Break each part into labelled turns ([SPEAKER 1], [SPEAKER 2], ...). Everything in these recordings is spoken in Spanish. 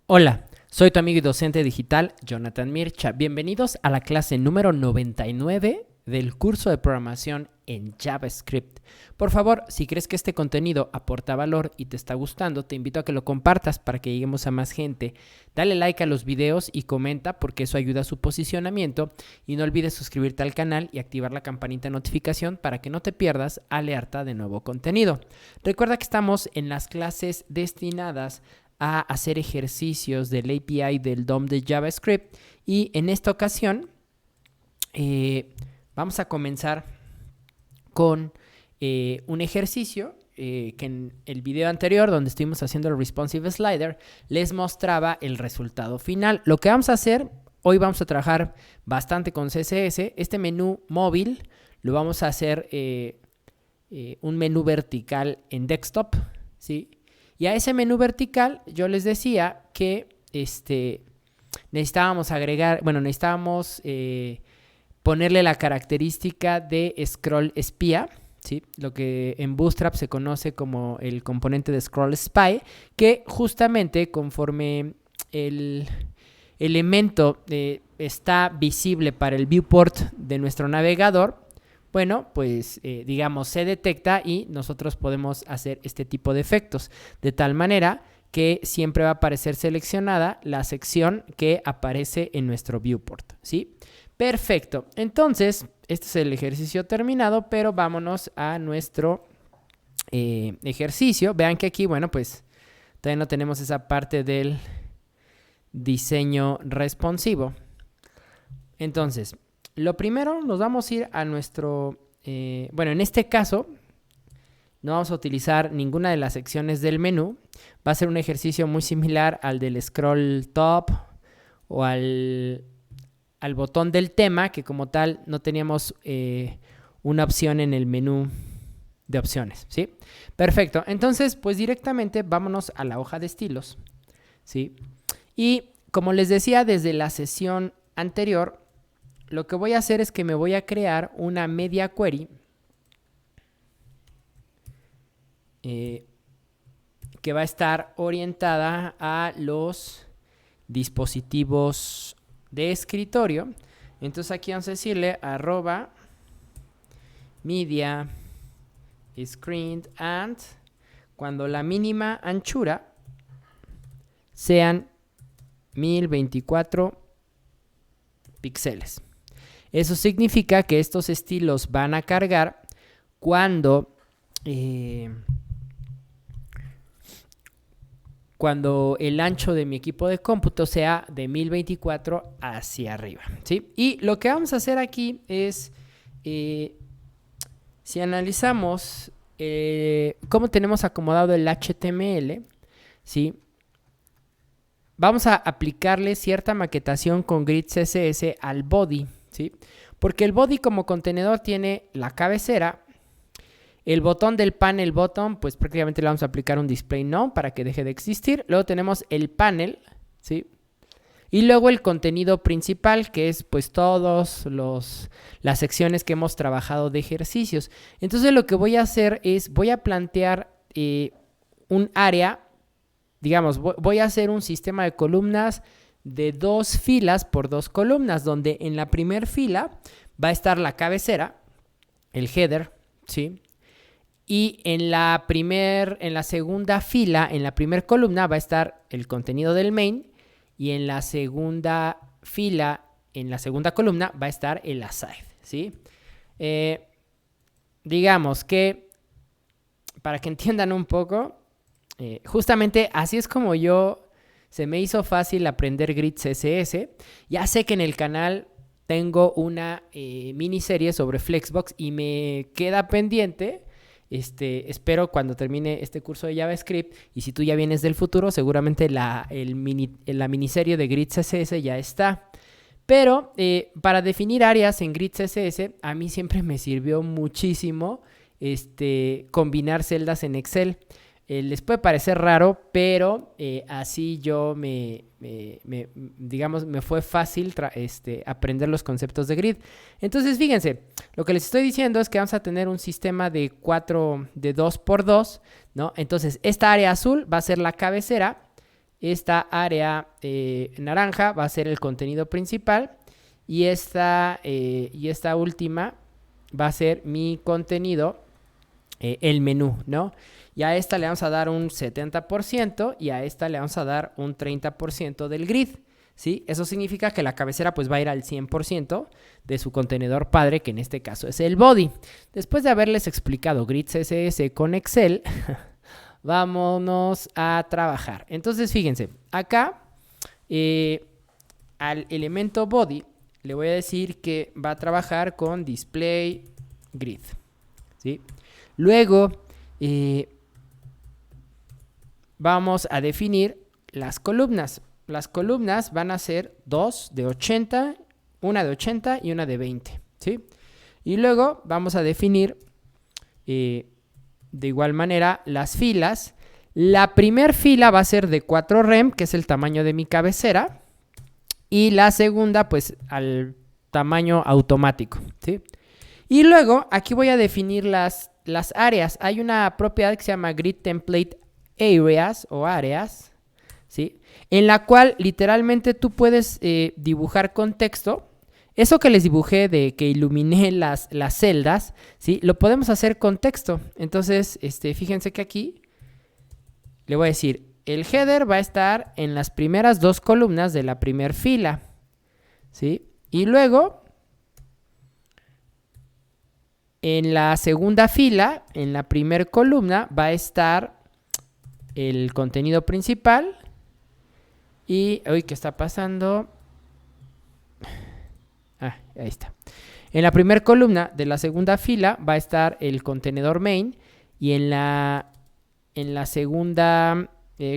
[SPEAKER 1] Hola, soy tu amigo y docente digital Jonathan Mircha. Bienvenidos a la clase número 99 del curso de programación en JavaScript. Por favor, si crees que este contenido aporta valor y te está gustando, te invito a que lo compartas para que lleguemos a más gente. Dale like a los videos y comenta porque eso ayuda a su posicionamiento. Y no olvides suscribirte al canal y activar la campanita de notificación para que no te pierdas alerta de nuevo contenido. Recuerda que estamos en las clases destinadas a hacer ejercicios del API del DOM de JavaScript y en esta ocasión vamos a comenzar con un ejercicio que en el video anterior donde estuvimos haciendo el responsive slider les mostraba el resultado final. Lo que vamos a hacer, hoy vamos a trabajar bastante con CSS. Este menú móvil lo vamos a hacer un menú vertical en desktop, ¿sí? Y a ese menú vertical yo les decía que necesitábamos ponerle la característica de scroll espía, ¿sí? Lo que en Bootstrap se conoce como el componente de scroll spy, que justamente conforme el elemento está visible para el viewport de nuestro navegador, bueno, pues digamos se detecta y nosotros podemos hacer este tipo de efectos, de tal manera que siempre va a aparecer seleccionada la sección que aparece en nuestro viewport, ¿sí? Perfecto, entonces este es el ejercicio terminado, pero vámonos a nuestro ejercicio. Vean que aquí, bueno, pues todavía no tenemos esa parte del diseño responsivo. Entonces, lo primero, nos vamos a ir a nuestro... en este caso, no vamos a utilizar ninguna de las secciones del menú. Va a ser un ejercicio muy similar al del scroll top o al botón del tema, que como tal no teníamos una opción en el menú de opciones, ¿sí? Perfecto. Entonces, pues directamente vámonos a la hoja de estilos, ¿sí? Y como les decía desde la sesión anterior, lo que voy a hacer es que me voy a crear una media query que va a estar orientada a los dispositivos de escritorio. Entonces aquí vamos a decirle @media screen and cuando la mínima anchura sean 1024 píxeles. Eso significa que estos estilos van a cargar cuando el ancho de mi equipo de cómputo sea de 1024 hacia arriba, ¿sí? Y lo que vamos a hacer aquí es, si analizamos cómo tenemos acomodado el HTML, ¿sí? Vamos a aplicarle cierta maquetación con grid CSS al body, ¿sí? Porque el body como contenedor tiene la cabecera, el botón del panel button, pues prácticamente le vamos a aplicar un display none para que deje de existir. Luego tenemos el panel, ¿sí? Y luego el contenido principal, que es pues todas las secciones que hemos trabajado de ejercicios. Entonces lo que voy a hacer es, voy a plantear un área. Digamos, voy a hacer un sistema de columnas de 2 filas por 2 columnas, donde en la primera fila va a estar la cabecera, el header, ¿sí? Y en la segunda fila, en la primera columna, va a estar el contenido del main, y en la segunda fila, en la segunda columna, va a estar el aside, ¿sí? Digamos que, para que entiendan un poco, justamente así es como se me hizo fácil aprender grid CSS. Ya sé que en el canal tengo una miniserie sobre Flexbox y me queda pendiente. Espero cuando termine este curso de JavaScript, y si tú ya vienes del futuro, seguramente la miniserie de grid CSS ya está. Pero para definir áreas en grid CSS, a mí siempre me sirvió muchísimo combinar celdas en Excel. Les puede parecer raro, pero así yo me fue fácil aprender los conceptos de grid. Entonces, fíjense, lo que les estoy diciendo es que vamos a tener un sistema de 2x2, ¿no? Entonces, esta área azul va a ser la cabecera, esta área naranja va a ser el contenido principal y esta última va a ser mi contenido, el menú, ¿no? Y a esta le vamos a dar un 70% y a esta le vamos a dar un 30% del grid, ¿sí? Eso significa que la cabecera pues va a ir al 100% de su contenedor padre, que en este caso es el body. Después de haberles explicado grid CSS con Excel, vámonos a trabajar. Entonces, fíjense, acá al elemento body le voy a decir que va a trabajar con display grid, ¿sí? Luego vamos a definir las columnas. Las columnas van a ser dos de 80, una de 80 y una de 20, ¿sí? Y luego vamos a definir de igual manera las filas. La primera fila va a ser de 4 rem, que es el tamaño de mi cabecera, y la segunda pues al tamaño automático, ¿sí? Y luego aquí voy a definir las áreas. Hay una propiedad que se llama grid template areas o áreas, ¿sí? En la cual literalmente tú puedes dibujar con texto. Eso que les dibujé de que iluminé las celdas, ¿sí? Lo podemos hacer con texto. Entonces, fíjense que aquí le voy a decir, el header va a estar en las primeras 2 columnas de la primera fila, ¿sí? Y luego, en la segunda fila, en la primera columna, va a estar el contenido principal. Y, uy, ¿qué está pasando? Ah, ahí está. En la primera columna de la segunda fila va a estar el contenedor main. Y en la segunda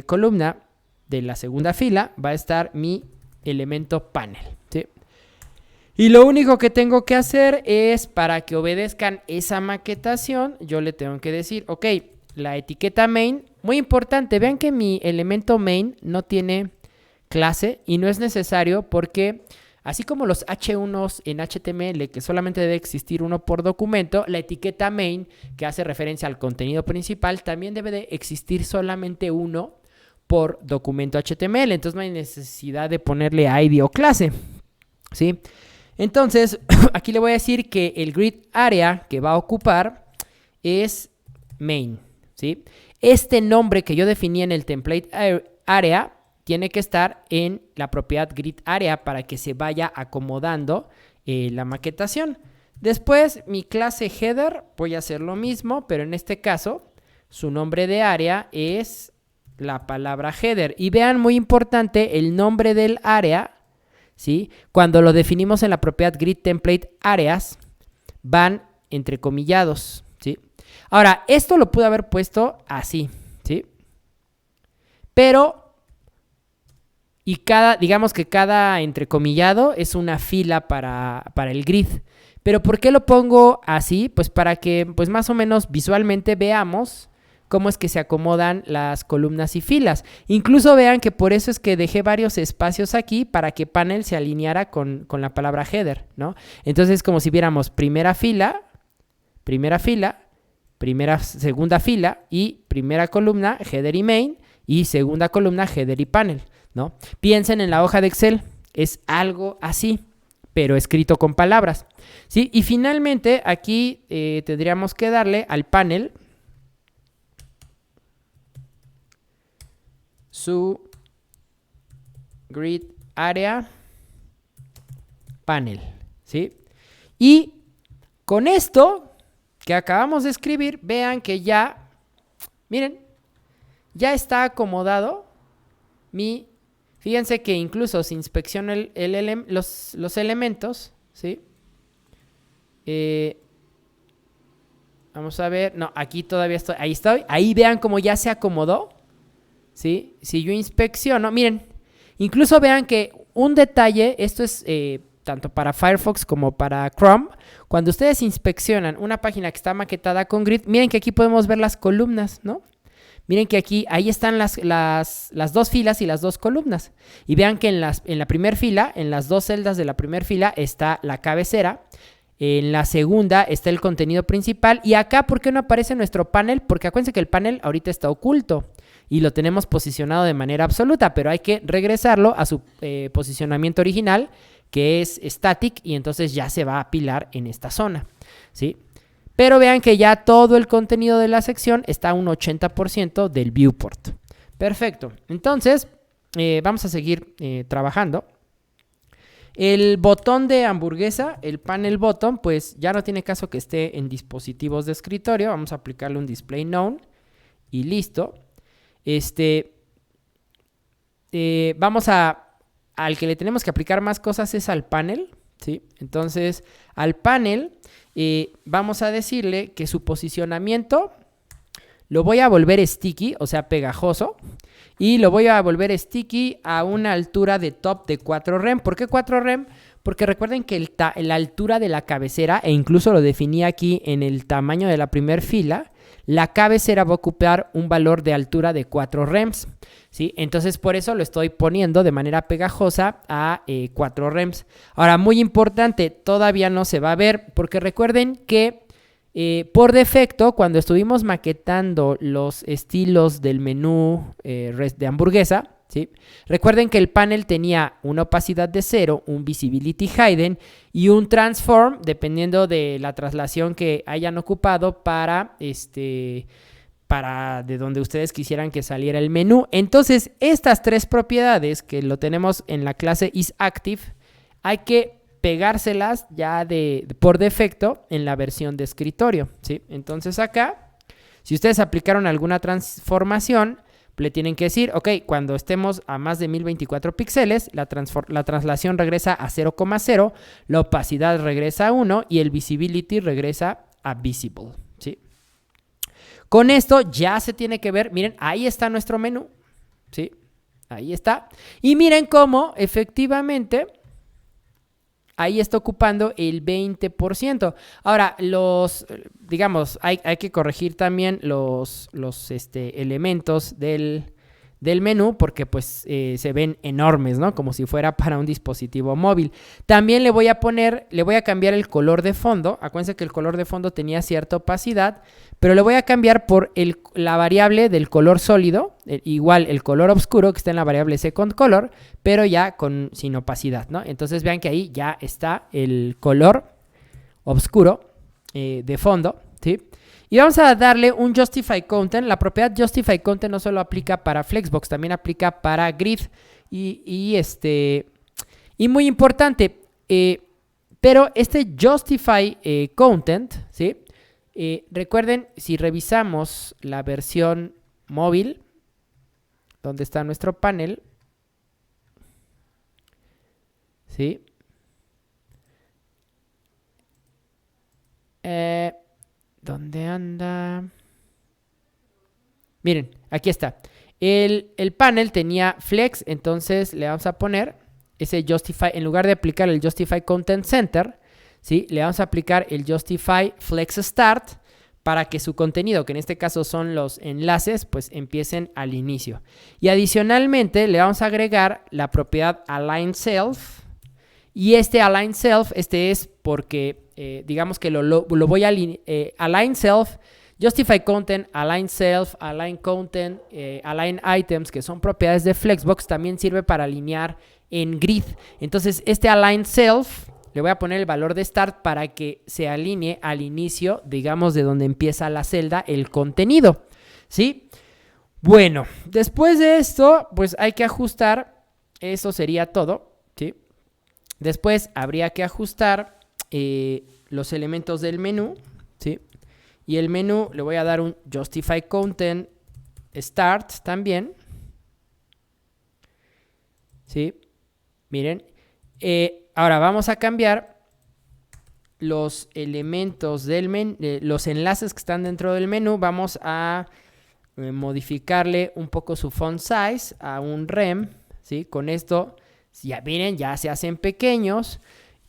[SPEAKER 1] columna de la segunda fila va a estar mi elemento panel, ¿sí? Y lo único que tengo que hacer es, para que obedezcan esa maquetación, yo le tengo que decir, ok, la etiqueta main, muy importante, vean que mi elemento main no tiene clase y no es necesario porque así como los H1s en HTML, que solamente debe existir uno por documento, la etiqueta main, que hace referencia al contenido principal, también debe de existir solamente uno por documento HTML. Entonces no hay necesidad de ponerle ID o clase, ¿sí? Entonces, aquí le voy a decir que el grid area que va a ocupar es main, ¿sí? Este nombre que yo definí en el template area tiene que estar en la propiedad grid area para que se vaya acomodando la maquetación. Después, mi clase header, voy a hacer lo mismo, pero en este caso, su nombre de área es la palabra header. Y vean, muy importante, el nombre del área, ¿sí? Cuando lo definimos en la propiedad grid template areas, van entrecomillados, ¿sí? Ahora, esto lo pude haber puesto así, ¿sí? Pero, digamos que cada entrecomillado es una fila para el grid. Pero ¿por qué lo pongo así? Pues para que pues más o menos visualmente veamos cómo es que se acomodan las columnas y filas. Incluso vean que por eso es que dejé varios espacios aquí para que panel se alineara con la palabra header, ¿no? Entonces es como si viéramos primera fila, segunda fila y primera columna header y main y segunda columna header y panel, ¿no? Piensen en la hoja de Excel, es algo así, pero escrito con palabras, ¿sí? Y finalmente aquí tendríamos que darle al panel su grid area panel, ¿sí? Y con esto que acabamos de escribir, vean que ya, miren, ya está acomodado fíjense que incluso si inspecciono los elementos, ¿sí? Vamos a ver, no, aquí todavía estoy, ahí vean cómo ya se acomodó, ¿sí? Si yo inspecciono, miren, incluso vean que un detalle, esto es tanto para Firefox como para Chrome, cuando ustedes inspeccionan una página que está maquetada con grid, miren que aquí podemos ver las columnas, ¿no? Miren que ahí están las 2 filas y las 2 columnas. Y vean que en la primera fila, en las 2 celdas de la primera fila está la cabecera. En la segunda está el contenido principal. Y acá, ¿por qué no aparece nuestro panel? Porque acuérdense que el panel ahorita está oculto. y lo tenemos posicionado de manera absoluta, pero hay que regresarlo a su posicionamiento original, que es static, y entonces ya se va a apilar en esta zona, ¿sí? Pero vean que ya todo el contenido de la sección está a un 80% del viewport. Perfecto. Entonces, vamos a seguir trabajando. El botón de hamburguesa, el panel button, pues ya no tiene caso que esté en dispositivos de escritorio. Vamos a aplicarle un display known y listo. Vamos al que le tenemos que aplicar más cosas es al panel, ¿sí? Entonces, al panel vamos a decirle que su posicionamiento lo voy a volver sticky, o sea, pegajoso. Y lo voy a volver sticky a una altura de top de 4 rem. ¿Por qué 4 rem? Porque recuerden que la altura de la cabecera, e incluso lo definí aquí en el tamaño de la primera fila, la cabecera va a ocupar un valor de altura de 4 rems, ¿sí? Entonces por eso lo estoy poniendo de manera pegajosa a 4 rems. Ahora, muy importante, todavía no se va a ver, porque recuerden que por defecto, cuando estuvimos maquetando los estilos del menú de hamburguesa, ¿sí? Recuerden que el panel tenía una opacidad de 0, un visibility hidden y un transform, dependiendo de la traslación que hayan ocupado para de donde ustedes quisieran que saliera el menú. Entonces, estas tres propiedades que lo tenemos en la clase isActive, hay que pegárselas ya por defecto en la versión de escritorio, ¿sí? Entonces acá, si ustedes aplicaron alguna transformación, le tienen que decir, ok, cuando estemos a más de 1024 píxeles, la traslación regresa a 0,0, la opacidad regresa a 1 y el visibility regresa a visible, ¿sí? Con esto ya se tiene que ver, miren, ahí está nuestro menú, ¿sí? Ahí está. Y miren cómo efectivamente ahí está ocupando el 20%. Ahora, digamos, hay que corregir también los elementos del menú porque pues se ven enormes, ¿no? Como si fuera para un dispositivo móvil. También le voy a cambiar el color de fondo. Acuérdense que el color de fondo tenía cierta opacidad, pero le voy a cambiar por la variable del color sólido, igual el color oscuro que está en la variable second color, pero ya sin opacidad, ¿no? Entonces vean que ahí ya está el color oscuro de fondo, ¿sí? Y vamos a darle un Justify Content. La propiedad Justify Content no solo aplica para Flexbox, también aplica para Grid. Y muy importante, pero este Justify Content, ¿sí? Recuerden, si revisamos la versión móvil, donde está nuestro panel, ¿sí? ¿Dónde anda? Miren, aquí está. El panel tenía flex, entonces le vamos a poner ese Justify, en lugar de aplicar el Justify Content Center, ¿sí? Le vamos a aplicar el Justify Flex Start para que su contenido, que en este caso son los enlaces, pues empiecen al inicio. Y adicionalmente le vamos a agregar la propiedad Align Self. Y este Align Self, es porque digamos que lo voy a Align Self, Justify Content, Align Self, Align Content, Align Items, que son propiedades de Flexbox, también sirve para alinear en Grid. Entonces, este Align Self, le voy a poner el valor de Start para que se alinee al inicio, digamos, de donde empieza la celda, el contenido, ¿sí? Bueno, después de esto, pues hay que ajustar, eso sería todo, ¿sí? Después habría que ajustar los elementos del menú, ¿sí? Y el menú le voy a dar un Justify Content Start también, ¿sí? Miren, ahora vamos a cambiar los elementos del menú, los enlaces que están dentro del menú. Vamos a modificarle un poco su font size a un rem, ¿sí? Con esto, ya miren, ya se hacen pequeños.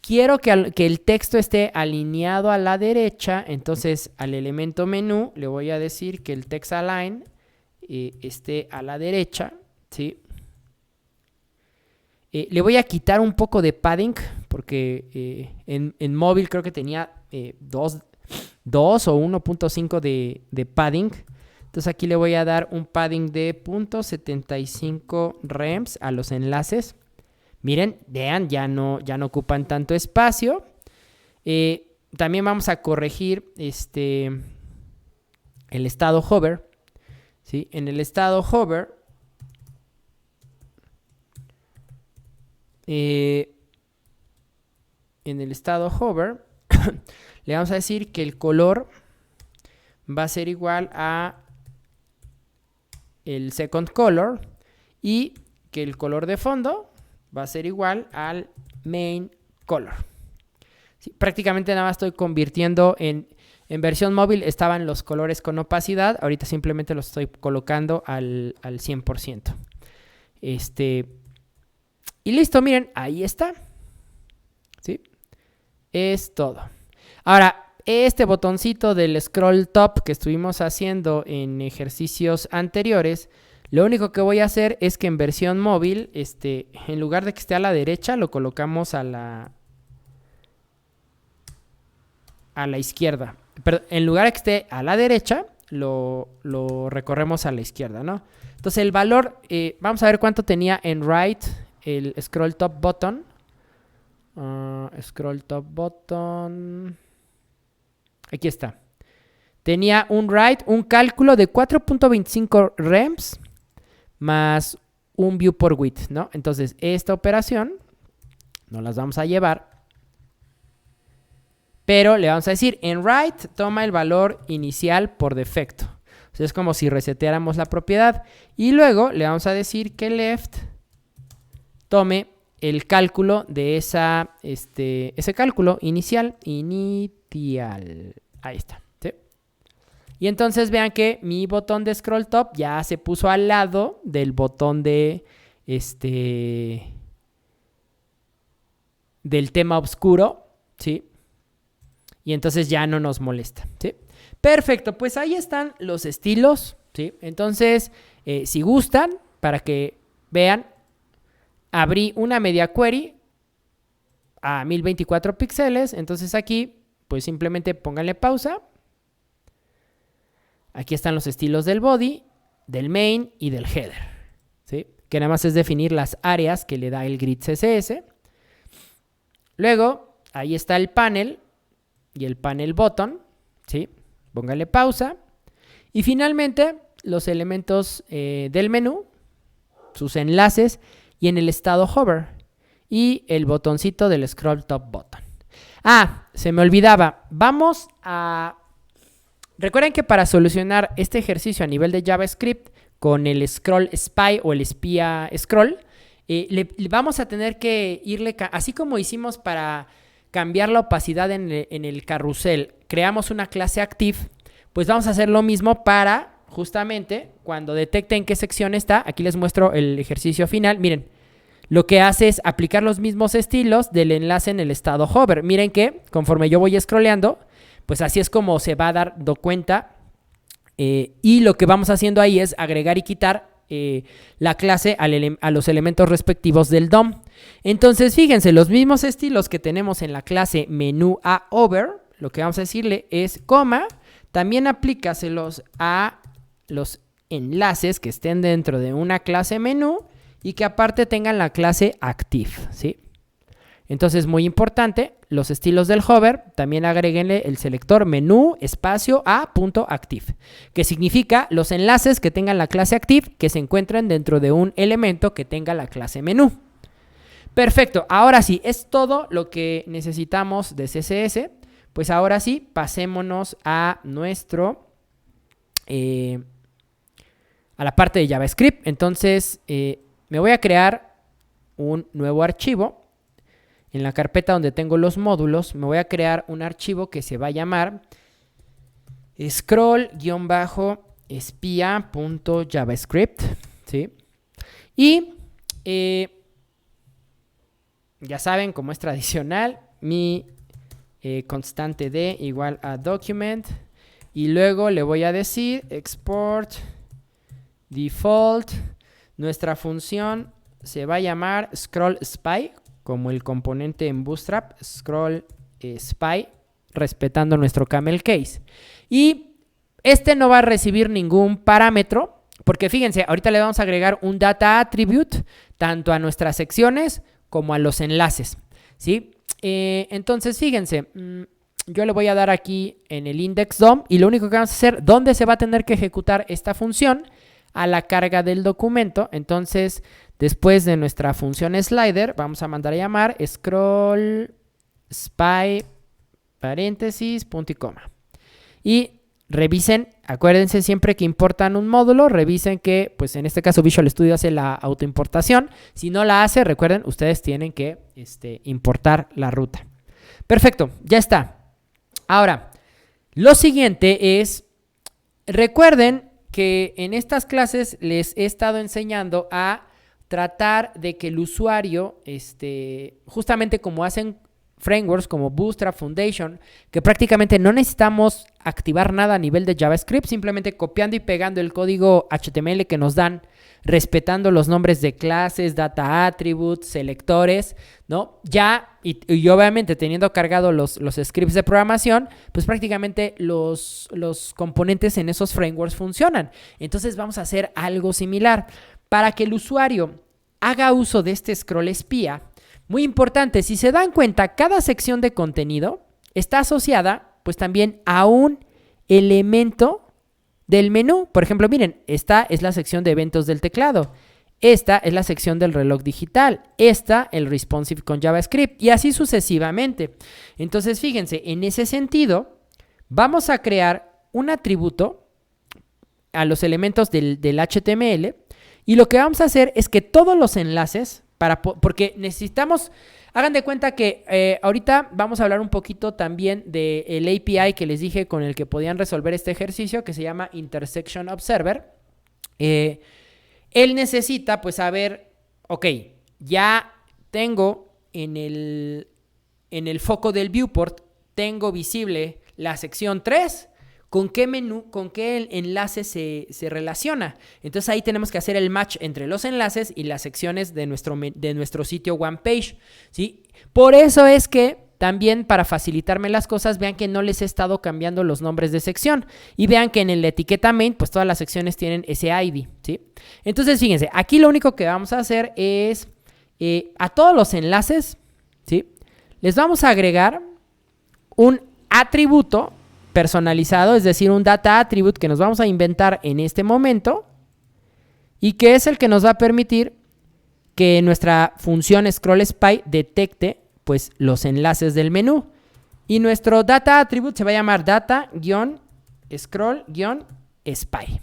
[SPEAKER 1] Quiero que el texto esté alineado a la derecha, entonces al elemento menú le voy a decir que el text align esté a la derecha, ¿sí? Le voy a quitar un poco de padding porque en móvil creo que tenía 2 o 1.5 de padding. Entonces Entonces aquí le voy a dar un padding de 0.75 rems a los enlaces. Miren, vean, ya no ocupan tanto espacio. También vamos a corregir el estado hover. ¿Sí? En el estado hover, le vamos a decir que el color va a ser igual a el second color y que el color de fondo va a ser igual al main color. Sí, prácticamente nada más estoy convirtiendo en versión móvil estaban los colores con opacidad, ahorita simplemente los estoy colocando al 100%. Y listo, miren, ahí está. ¿Sí? Es todo. Ahora, este botoncito del scroll top que estuvimos haciendo en ejercicios anteriores, lo único que voy a hacer es que en versión móvil, en lugar de que esté a la derecha, lo colocamos a la izquierda. Pero en lugar de que esté a la derecha, lo recorremos a la izquierda, ¿no? Entonces el valor, vamos a ver cuánto tenía en right el scroll top button. Scroll top button. Aquí está. Tenía un cálculo de 4.25 rems más un view por width, ¿no? Entonces esta operación no las vamos a llevar. Pero le vamos a decir, en write toma el valor inicial por defecto. O sea, es como si reseteáramos la propiedad. Y luego le vamos a decir que left tome el cálculo de ese cálculo inicial. Ahí está. ¿Sí? Y entonces vean que mi botón de scroll top ya se puso al lado del botón de del tema oscuro. ¿Sí? Y entonces ya no nos molesta, ¿sí? Perfecto, pues ahí están los estilos, ¿sí? Entonces, si gustan, para que vean, abrí una media query a 1024 píxeles. Entonces aquí, pues simplemente pónganle pausa. Aquí están los estilos del body, del main y del header, ¿sí? Que nada más es definir las áreas que le da el grid CSS. Luego, ahí está el panel y el panel button, ¿sí? Póngale pausa. Y finalmente, los elementos del menú, sus enlaces y en el estado hover. Y el botoncito del scroll top button. Ah, se me olvidaba. Vamos a... Recuerden que para solucionar este ejercicio a nivel de JavaScript con el scroll spy o el espía scroll, le vamos a tener que irle... Así como hicimos para cambiar la opacidad en el carrusel, creamos una clase active, pues vamos a hacer lo mismo para justamente cuando detecten qué sección está. Aquí les muestro el ejercicio final. Miren, lo que hace es aplicar los mismos estilos del enlace en el estado hover. Miren que conforme yo voy scrolleando, pues así es como se va dando cuenta. Y lo que vamos haciendo ahí es agregar y quitar la clase a los elementos respectivos del DOM. Entonces, fíjense, los mismos estilos que tenemos en la clase menú a over, lo que vamos a decirle es coma, también aplícaselos a los enlaces que estén dentro de una clase menú y que aparte tengan la clase active, ¿sí? Entonces, muy importante, los estilos del hover, también agréguenle el selector menú espacio a.active, que significa los enlaces que tengan la clase active que se encuentren dentro de un elemento que tenga la clase menú. Perfecto, ahora sí, es todo lo que necesitamos de CSS. Pues ahora sí, pasémonos a a la parte de JavaScript. Entonces, me voy a crear un nuevo archivo. En la carpeta donde tengo los módulos, me voy a crear un archivo que se va a llamar scroll-espía.javascript, ¿sí? Y ya saben, como es tradicional, mi constante de igual a document. Y luego le voy a decir export default. Nuestra función se va a llamar scroll spy, como el componente en Bootstrap, scroll spy, respetando nuestro camel case. Y Este no va a recibir ningún parámetro, porque fíjense, ahorita le vamos a agregar un data attribute tanto a nuestras secciones como a los enlaces, ¿sí? Entonces, fíjense, yo le voy a dar aquí en el index DOM y lo único que vamos a hacer, ¿dónde se va a tener que ejecutar esta función? A la carga del documento. Entonces, después de nuestra función slider, vamos a mandar a llamar scroll spy paréntesis punto y coma. Y revisen, acuérdense siempre que importan un módulo, revisen que, pues en este caso Visual Studio hace la autoimportación. Si no la hace, recuerden, ustedes tienen que importar la ruta. Perfecto, ya está. Ahora, lo siguiente es, recuerden que en estas clases les he estado enseñando a tratar de que el usuario, justamente como hacen frameworks como Bootstrap, Foundation, que prácticamente no necesitamos activar nada a nivel de JavaScript, simplemente copiando y pegando el código HTML que nos dan, respetando los nombres de clases, data attributes, selectores, ¿no? Ya, y obviamente teniendo cargado los scripts de programación, pues prácticamente los componentes en esos frameworks funcionan. Entonces vamos a hacer algo similar. Para que el usuario haga uso de este scroll espía, muy importante, si se dan cuenta, cada sección de contenido está asociada pues también a un elemento del menú. Por ejemplo, miren, esta es la sección de eventos del teclado. Esta es la sección del reloj digital. Esta, el responsive con JavaScript. Y así sucesivamente. Entonces, fíjense, en ese sentido, vamos a crear un atributo a los elementos del HTML. Y lo que vamos a hacer es que todos los enlaces, porque necesitamos, hagan de cuenta que ahorita vamos a hablar un poquito también del API que les dije con el que podían resolver este ejercicio, que se llama Intersection Observer. Él necesita pues saber, ok, ya tengo en el foco del viewport, tengo visible la sección 3, ¿con qué menú, con qué enlace se relaciona? Entonces ahí tenemos que hacer el match entre los enlaces y las secciones de nuestro sitio OnePage, ¿sí? Por eso es que también, para facilitarme las cosas, vean que no les he estado cambiando los nombres de sección. Y vean que en la etiqueta main, pues todas las secciones tienen ese ID, ¿sí? Entonces, fíjense, aquí lo único que vamos a hacer es, a todos los enlaces, ¿sí? Les vamos a agregar un atributo personalizado, es decir, un data attribute que nos vamos a inventar en este momento y que es el que nos va a permitir que nuestra función scroll spy detecte pues los enlaces del menú. Y nuestro data attribute se va a llamar data-scroll-spy,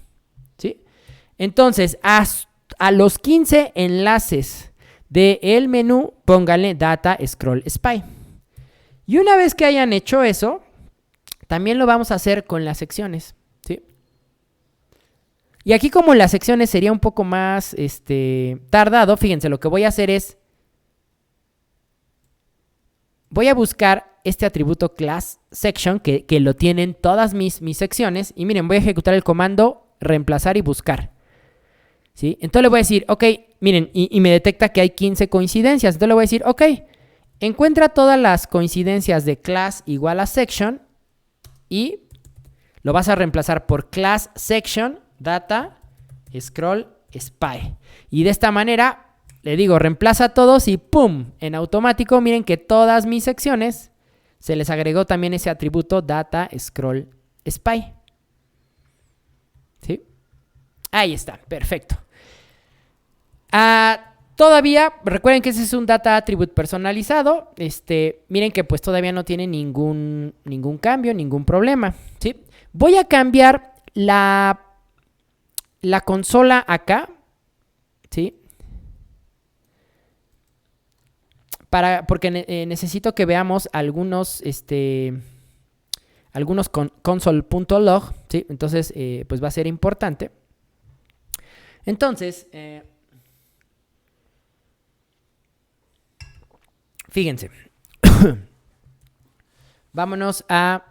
[SPEAKER 1] ¿sí? Entonces, a los 15 enlaces del menú, pónganle data scroll spy. Y una vez que hayan hecho eso, también lo vamos a hacer con las secciones, ¿sí? Y aquí, como las secciones sería un poco más tardado, fíjense, lo que voy a hacer es, voy a buscar este atributo class section que lo tienen todas mis secciones. Y miren, voy a ejecutar el comando reemplazar y buscar, ¿sí? Entonces le voy a decir, ok, miren, y me detecta que hay 15 coincidencias. Entonces le voy a decir, ok, encuentra todas las coincidencias de class igual a section y lo vas a reemplazar por class section data scroll spy. Y de esta manera le digo, reemplaza todos y ¡pum! En automático, miren que todas mis secciones se les agregó también ese atributo data scroll spy, ¿sí? Ahí está, perfecto. Todavía, recuerden que ese es un data attribute personalizado. Miren que pues todavía no tiene ningún cambio, ningún problema, ¿sí? Voy a cambiar la consola acá, ¿sí? Porque necesito que veamos algunos console.log, ¿sí? Entonces, pues va a ser importante. Entonces, fíjense. Vámonos a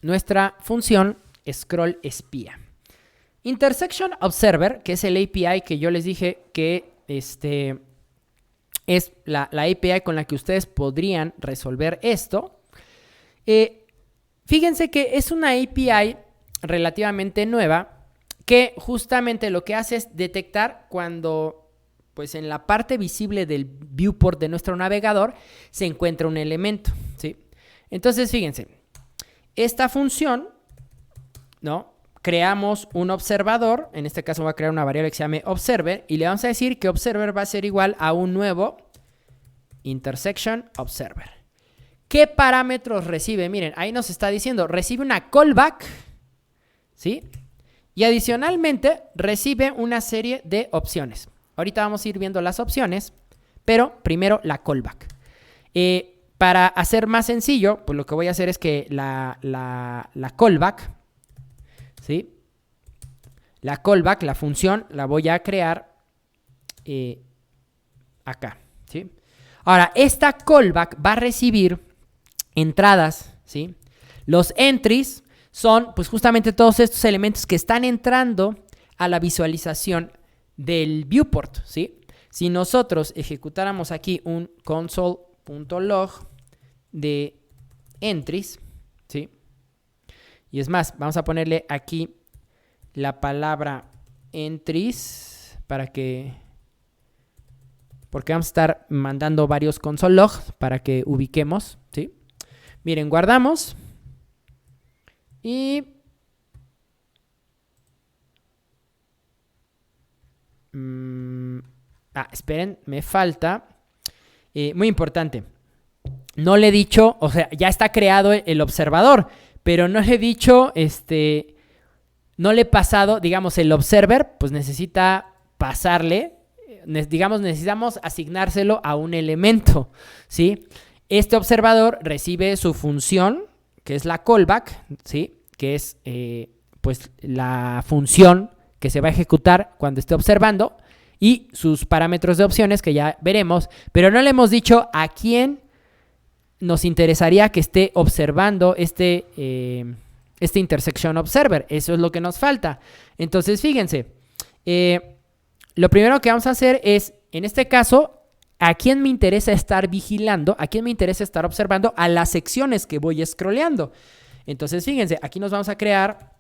[SPEAKER 1] nuestra función scroll espía. Intersection Observer, que es el API que yo les dije que es la API con la que ustedes podrían resolver esto. Fíjense que es una API relativamente nueva que justamente lo que hace es detectar cuando, pues en la parte visible del viewport de nuestro navegador se encuentra un elemento, ¿sí? Entonces, fíjense, esta función, ¿no? Creamos un observador, en este caso voy a crear una variable que se llame observer y le vamos a decir que observer va a ser igual a un nuevo intersection observer. ¿Qué parámetros recibe? Miren, ahí nos está diciendo, recibe una callback, ¿sí? Y adicionalmente recibe una serie de opciones. Ahorita vamos a ir viendo las opciones, pero primero la callback. Para hacer más sencillo, pues lo que voy a hacer es que la callback, ¿sí? La callback, la función, la voy a crear acá, ¿sí? Ahora, esta callback va a recibir entradas, ¿sí? Los entries son, pues, justamente todos estos elementos que están entrando a la visualización del viewport, ¿sí? Si nosotros ejecutáramos aquí un console.log de entries, ¿sí? Y es más, vamos a ponerle aquí la palabra entries porque vamos a estar mandando varios console log para que ubiquemos, ¿sí? Miren, guardamos y esperen, me falta muy importante. No le he dicho, o sea, ya está creado el observador, pero no le he dicho, no le he pasado, digamos, el observer, pues necesita pasarle, digamos, necesitamos asignárselo a un elemento, ¿sí? Este observador recibe su función, que es la callback, ¿sí? Que es, pues, la función que se va a ejecutar cuando esté observando y sus parámetros de opciones que ya veremos, pero no le hemos dicho a quién nos interesaría que esté observando este intersection observer. Eso es lo que nos falta. Entonces, fíjense, lo primero que vamos a hacer es, en este caso, ¿a quién me interesa estar vigilando? ¿A quién me interesa estar observando? A las secciones que voy scrolleando. Entonces, fíjense, aquí nos vamos a crear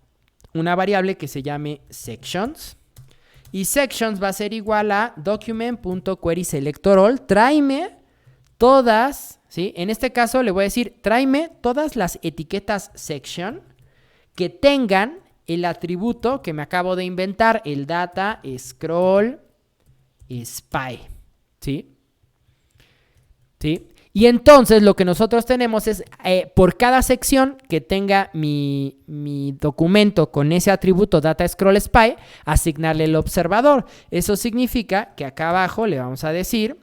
[SPEAKER 1] una variable que se llame sections. Y sections va a ser igual a document.querySelectorAll. Tráeme todas, ¿sí? En este caso le voy a decir, tráeme todas las etiquetas section que tengan el atributo que me acabo de inventar, el data scroll spy, ¿sí? ¿Sí? Y entonces lo que nosotros tenemos es, por cada sección que tenga mi documento con ese atributo data scroll spy, asignarle el observador. Eso significa que acá abajo le vamos a decir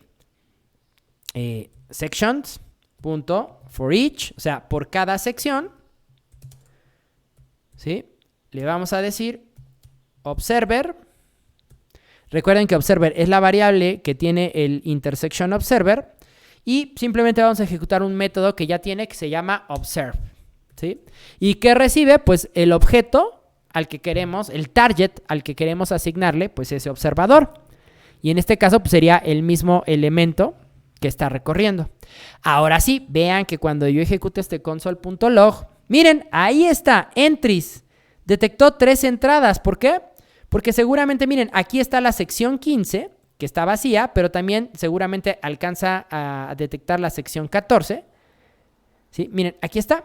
[SPEAKER 1] sections.forEach, o sea, por cada sección, ¿sí? Le vamos a decir observer. Recuerden que observer es la variable que tiene el intersection observer. Y simplemente vamos a ejecutar un método que ya tiene, que se llama observe, ¿sí? ¿Y qué recibe? Pues el objeto al que queremos, el target al que queremos asignarle, pues ese observador. Y en este caso, pues sería el mismo elemento que está recorriendo. Ahora sí, vean que cuando yo ejecute este console.log, miren, ahí está, entries. Detectó 3 entradas. ¿Por qué? Porque seguramente, miren, aquí está la sección 15, que está vacía, pero también seguramente alcanza a detectar la sección 14. ¿Sí? Miren, aquí está.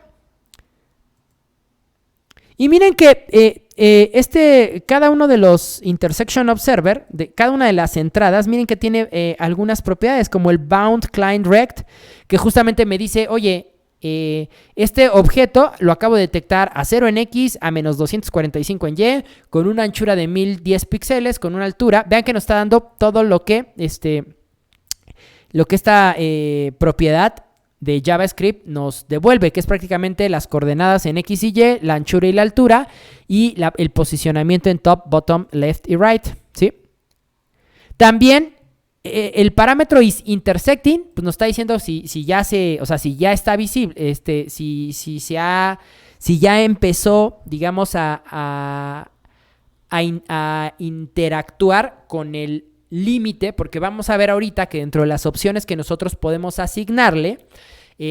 [SPEAKER 1] Y miren que cada uno de los intersection observer, de cada una de las entradas, miren que tiene algunas propiedades, como el bound client rect, que justamente me dice, oye, este objeto lo acabo de detectar a 0 en X, a menos 245 en Y, con una anchura de 1010 píxeles, con una altura. Vean que nos está dando todo lo que esta propiedad de JavaScript nos devuelve, que es prácticamente las coordenadas en X y Y, la anchura y la altura, y el posicionamiento en top, bottom, left y right, ¿sí? También el parámetro is intersecting, pues nos está diciendo si ya está visible, si ya empezó, digamos, a interactuar con el límite, porque vamos a ver ahorita que dentro de las opciones que nosotros podemos asignarle,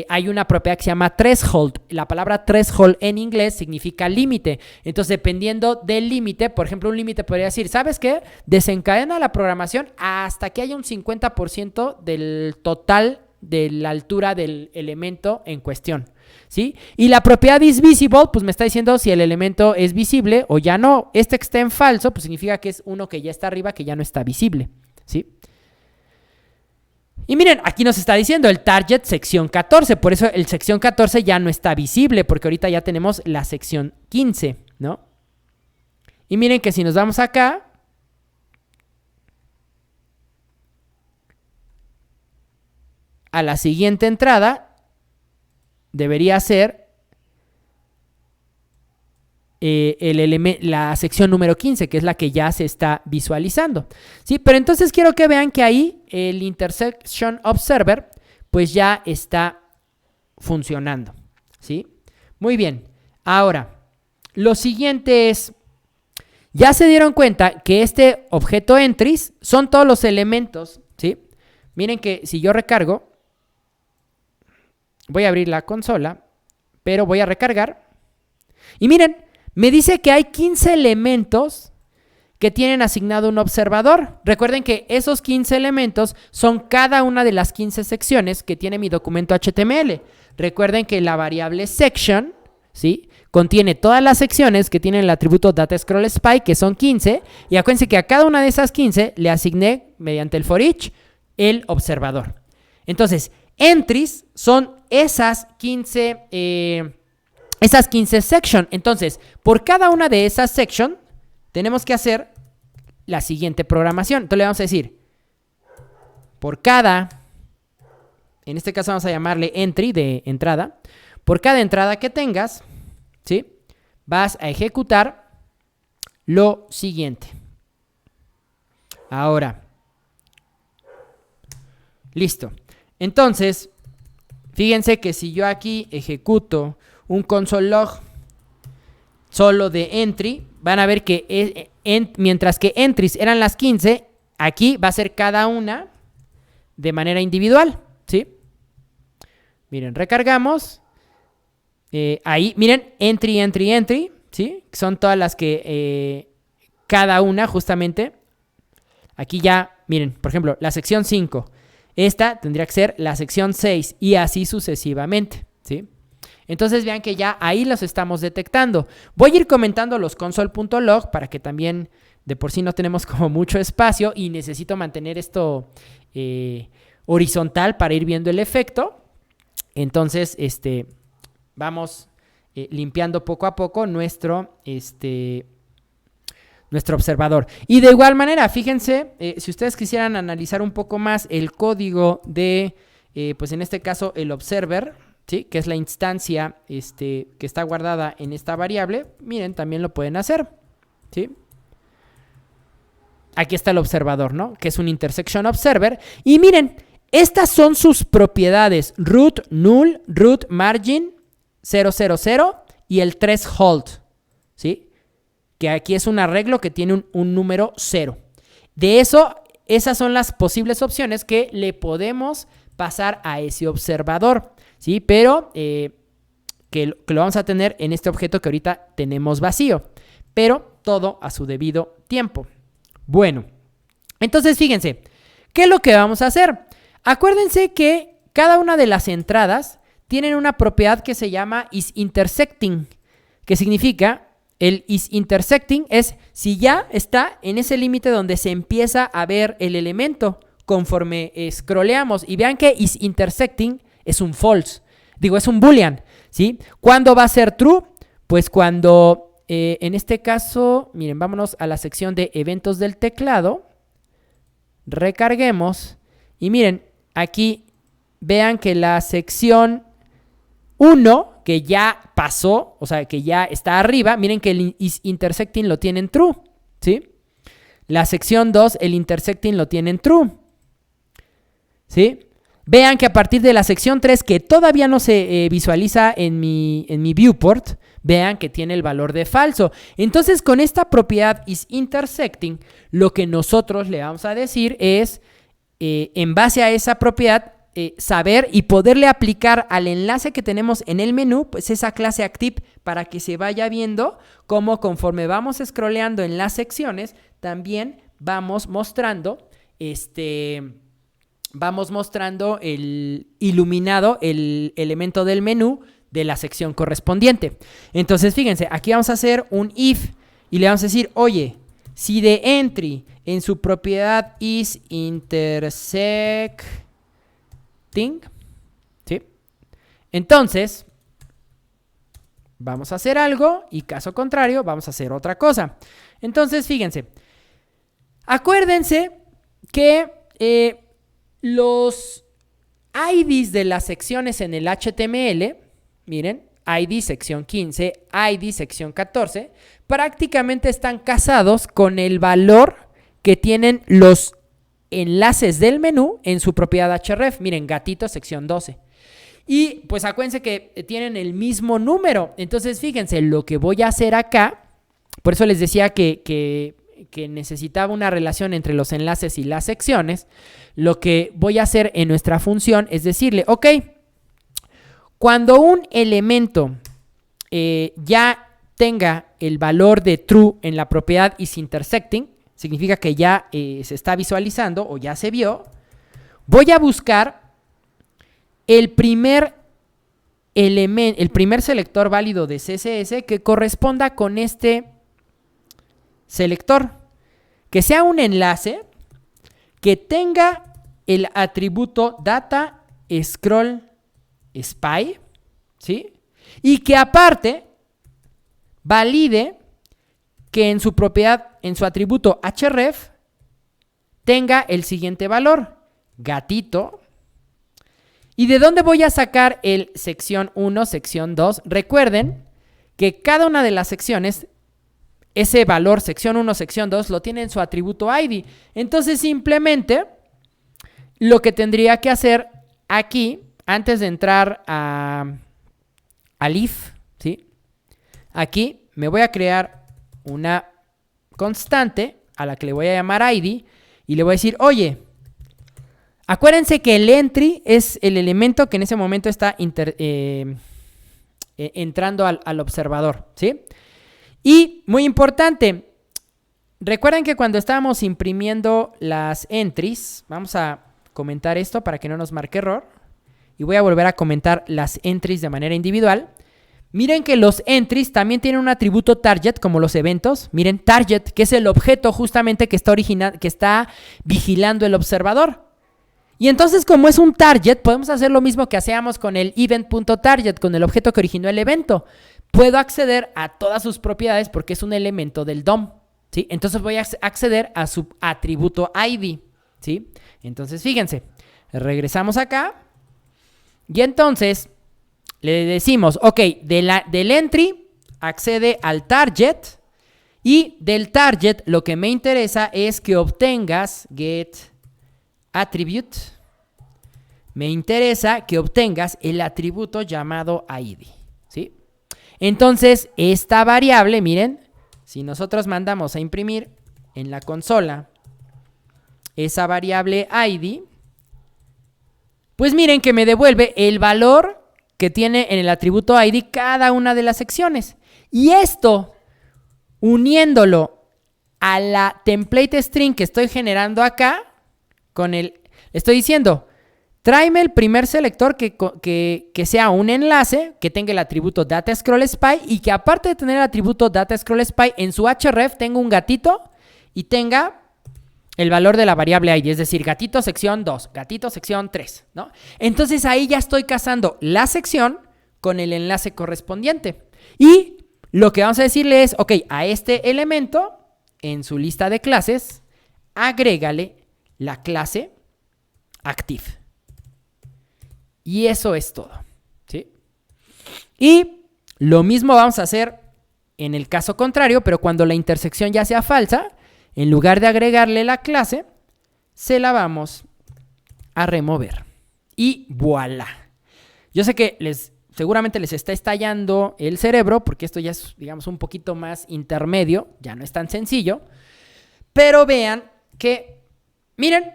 [SPEAKER 1] hay una propiedad que se llama threshold. La palabra threshold en inglés significa límite. Entonces, dependiendo del límite, por ejemplo, un límite podría decir, ¿sabes qué? Desencadena la programación hasta que haya un 50% del total de la altura del elemento en cuestión, ¿sí? Y la propiedad is visible, pues me está diciendo si el elemento es visible o ya no. Este que está en falso, pues significa que es uno que ya está arriba, que ya no está visible, ¿sí? Y miren, aquí nos está diciendo el target sección 14, por eso el sección 14 ya no está visible, porque ahorita ya tenemos la sección 15, ¿no? Y miren que si nos vamos acá, a la siguiente entrada, debería ser la sección número 15, que es la que ya se está visualizando, ¿sí? Pero entonces quiero que vean que ahí el Intersection Observer pues ya está funcionando, ¿sí? Muy bien. Ahora, lo siguiente es, ya se dieron cuenta que este objeto entries son todos los elementos, ¿sí? Miren que si yo recargo, voy a abrir la consola, pero voy a recargar. Y miren, me dice que hay 15 elementos que tienen asignado un observador. Recuerden que esos 15 elementos son cada una de las 15 secciones que tiene mi documento HTML. Recuerden que la variable section, ¿sí?, contiene todas las secciones que tienen el atributo DataScrollSpy, que son 15. Y acuérdense que a cada una de esas 15 le asigné, mediante el for each, el observador. Entonces, entries son esas 15 sections. Entonces, por cada una de esas sections, tenemos que hacer la siguiente programación. Entonces, le vamos a decir, por cada, en este caso vamos a llamarle entry de entrada, por cada entrada que tengas, ¿sí?, vas a ejecutar lo siguiente. Ahora, listo. Entonces, fíjense que si yo aquí ejecuto un console log solo de entry, van a ver que mientras que entries eran las 15, aquí va a ser cada una de manera individual, ¿sí? Miren, recargamos. Ahí, miren, entry, ¿sí? Son todas las que cada una justamente. Aquí ya, miren, por ejemplo, la sección 5. Esta tendría que ser la sección 6 y así sucesivamente, ¿sí? Entonces vean que ya ahí los estamos detectando. Voy a ir comentando los console.log para que también de por sí no tenemos como mucho espacio y necesito mantener esto horizontal para ir viendo el efecto. Entonces, vamos limpiando poco a poco nuestro observador. Y de igual manera, fíjense, si ustedes quisieran analizar un poco más el código de, pues en este caso, el observer, ¿sí?, que es la instancia que está guardada en esta variable, miren, también lo pueden hacer, ¿sí? Aquí está el observador, ¿no?, que es un intersection observer. Y miren, estas son sus propiedades: root, null, root margin, 000 y el threshold, ¿sí?, que aquí es un arreglo que tiene un número 0. De eso, esas son las posibles opciones que le podemos pasar a ese observador, ¿sí? Pero que lo vamos a tener en este objeto que ahorita tenemos vacío, pero todo a su debido tiempo. Bueno, entonces fíjense, ¿qué es lo que vamos a hacer? Acuérdense que cada una de las entradas tienen una propiedad que se llama isIntersecting, que significa, el isIntersecting es si ya está en ese límite donde se empieza a ver el elemento conforme scrolleamos. Y vean que isIntersecting es un false, es un boolean, ¿sí? ¿Cuándo va a ser true? Pues cuando, en este caso, miren, vámonos a la sección de eventos del teclado, recarguemos y miren, aquí vean que la sección 1, que ya pasó, o sea, que ya está arriba, miren que el isIntersecting lo tiene en true, ¿sí? La sección 2, el intersecting lo tiene en true, ¿sí? Vean que a partir de la sección 3, que todavía no se visualiza en mi viewport, vean que tiene el valor de falso. Entonces, con esta propiedad isIntersecting, lo que nosotros le vamos a decir es, en base a esa propiedad, saber y poderle aplicar al enlace que tenemos en el menú, pues esa clase active, para que se vaya viendo cómo conforme vamos scrolleando en las secciones, también vamos mostrando el iluminado, el elemento del menú de la sección correspondiente. Entonces, fíjense, aquí vamos a hacer un if y le vamos a decir, oye, si the entry en su propiedad is intersecting, ¿sí? Entonces, vamos a hacer algo y caso contrario, vamos a hacer otra cosa. Entonces, fíjense, acuérdense que los IDs de las secciones en el HTML, miren, ID sección 15, ID sección 14, prácticamente están casados con el valor que tienen los enlaces del menú en su propiedad href. Miren, gatito sección 12. Y pues acuérdense que tienen el mismo número. Entonces, fíjense, lo que voy a hacer acá, por eso les decía que necesitaba una relación entre los enlaces y las secciones. Lo que voy a hacer en nuestra función es decirle, ok, cuando un elemento ya tenga el valor de true en la propiedad is intersecting, significa que ya se está visualizando o ya se vio, voy a buscar el primer selector válido de CSS que corresponda con este selector, que sea un enlace que tenga el atributo data scroll spy, ¿sí? Y que aparte valide que en su propiedad, en su atributo href, tenga el siguiente valor, gatito. ¿Y de dónde voy a sacar el sección 1, sección 2? Recuerden que cada una de las secciones, ese valor sección 1, sección 2, lo tiene en su atributo ID. Entonces, simplemente, lo que tendría que hacer aquí, antes de entrar al if, ¿sí? Aquí me voy a crear una constante a la que le voy a llamar ID y le voy a decir, oye, acuérdense que el entry es el elemento que en ese momento está entrando al observador, ¿sí? Y muy importante, recuerden que cuando estábamos imprimiendo las entries, vamos a comentar esto para que no nos marque error, y voy a volver a comentar las entries de manera individual. Miren que los entries también tienen un atributo target, como los eventos. Miren, target, que es el objeto justamente que está vigilando el observador. Y entonces, como es un target, podemos hacer lo mismo que hacíamos con el event.target, con el objeto que originó el evento. Puedo acceder a todas sus propiedades porque es un elemento del DOM, ¿sí? Entonces voy a acceder a su atributo ID, ¿sí? Entonces, fíjense, regresamos acá y entonces le decimos, ok, del entry accede al target y del target lo que me interesa es que obtengas get attribute. Me interesa que obtengas el atributo llamado ID, ¿sí? Entonces, esta variable, miren, si nosotros mandamos a imprimir en la consola esa variable ID, pues miren que me devuelve el valor que tiene en el atributo ID cada una de las secciones. Y esto, uniéndolo a la template string que estoy generando acá, le estoy diciendo, tráeme el primer selector que sea un enlace, que tenga el atributo DataScrollSpy y que aparte de tener el atributo DataScrollSpy, en su href tenga un gatito y tenga el valor de la variable ID, es decir, gatito sección 2, gatito sección 3, ¿no? Entonces ahí ya estoy casando la sección con el enlace correspondiente. Y lo que vamos a decirle es, ok, a este elemento, en su lista de clases, agrégale la clase active. Y eso es todo, ¿sí? Y lo mismo vamos a hacer en el caso contrario, pero cuando la intersección ya sea falsa, en lugar de agregarle la clase, se la vamos a remover. Y voilà. Yo sé que seguramente les está estallando el cerebro, porque esto ya es, digamos, un poquito más intermedio, ya no es tan sencillo. Pero vean que, miren,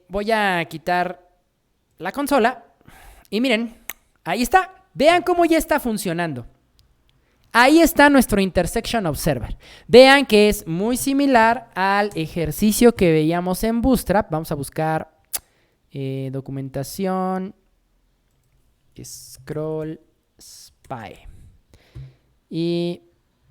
[SPEAKER 1] voy a quitar la consola y miren, ahí está. Vean cómo ya está funcionando. Ahí está nuestro Intersection Observer. Vean que es muy similar al ejercicio que veíamos en Bootstrap. Vamos a buscar documentación Scroll Spy. Y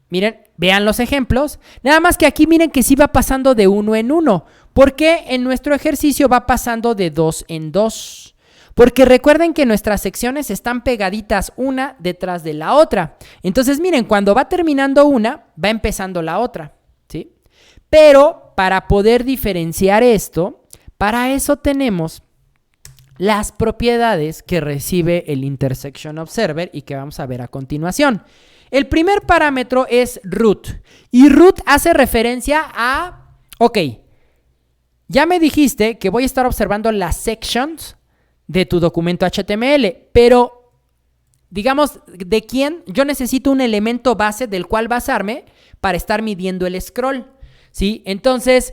[SPEAKER 1] miren, vean los ejemplos. Nada más que aquí miren que sí va pasando de uno en uno. Porque en nuestro ejercicio va pasando de dos en dos. Porque recuerden que nuestras secciones están pegaditas una detrás de la otra. Entonces, miren, cuando va terminando una, va empezando la otra, ¿sí? Pero para poder diferenciar esto, para eso tenemos las propiedades que recibe el Intersection Observer y que vamos a ver a continuación. El primer parámetro es root. Y root hace referencia a, ok, ya me dijiste que voy a estar observando las sections de tu documento HTML, pero digamos, ¿de quién? Yo necesito un elemento base del cual basarme para estar midiendo el scroll, ¿sí? Entonces,